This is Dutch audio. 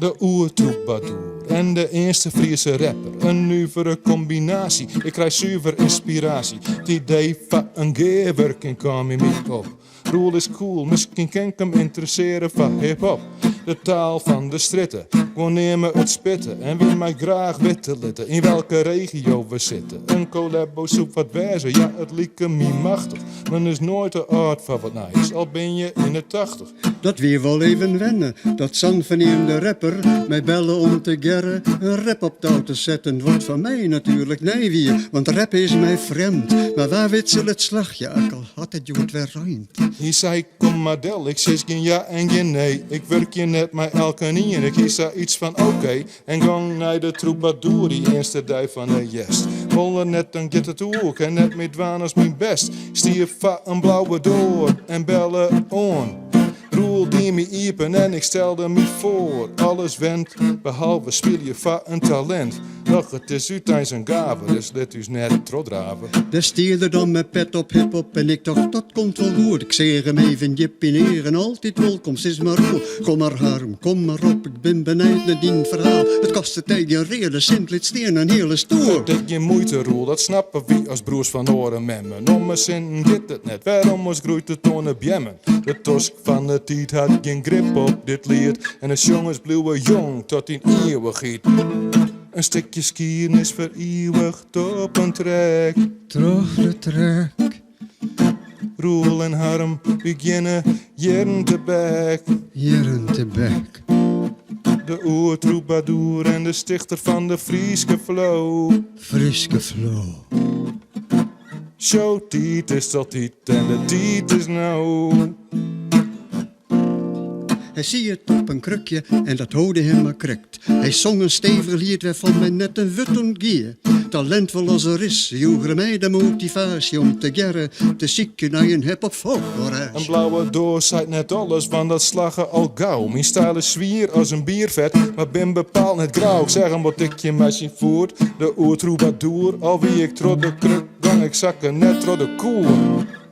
De oertroebadour en de eerste Friese rapper. Een nuivere combinatie, ik krijg zuiver inspiratie. Het idee van een gearwerking kwam in mij op. Roel is cool, misschien kan ik hem interesseren van hip-hop. De taal van de stritten, wanneer me het spitten. En wie mij graag witte litten, in welke regio we zitten. Een collabo zoekt wat wijzer, ja het lieke me machtig. Men is nooit te oud van wat nice, al ben je in de 80. Dat weer wel even wennen, dat zanverneemde rapper mij bellen om te gerren een rap op touw te zetten. Wordt van mij natuurlijk nee weer, want rap is mij vreemd. Maar waar witsel het slagje, al had het je het weer ruimt. Hij zei kom maar del, ik zeg geen ja en geen nee. Ik werk je net met elke nie en ik kies daar iets van oké. En gang naar de troubadour, die eerste dag van de jest. Wollen net een get het ook en net met dwaan als mijn best. Stier van een blauwe door en bellen on. Roel die me iepen en ik stelde me voor. Alles went, behalve speel je van een talent. Doch het is u tijdens een gave, dus let u net trodraven. De stierde dan met pet op hip-hop en ik dacht dat komt wel goed. Ik zeg hem even jippie neer en altijd welkom, is maar goed. Kom maar Harm, kom maar op, ik ben benijd naar die verhaal. Het kostte tijd een reden, simpel steen een hele stoer. Dat je moeite Roel, dat snappen wie als broers van oren memmen. Om mijn zin get het net, waarom ons groeit de tonen bjemmen. De tosk van de tijd had geen grip op dit lied. En de jongens bleven jong tot in eeuwigheid. Een stukje skiernis vereeuwigd op een trek. Terug de trek. Roel en Harm beginnen jaren te bek. Jaren te bek. De oertroebadour en de stichter van de Frieske flow. Friske flow. Showtiet is tot tiet en de tiet is nou. Hij zie het op een krukje en dat hoorde hem maar krukt. Hij zong een stevig lied waarvan men net een wut ontgeer. Talentvol als er is, joeg mij de motivatie om te gerren, te zieken naar een hip-hop folklore. Een blauwe doos zei net alles, want dat slagen al gauw. Mijn stijl is zwier als een biervet, maar ben bepaald net grauw. Ik zeg hem wat ik je mij zien voert, de oertroebadour. Al wie ik trot de kruk, gang ik zakken net trot de koer.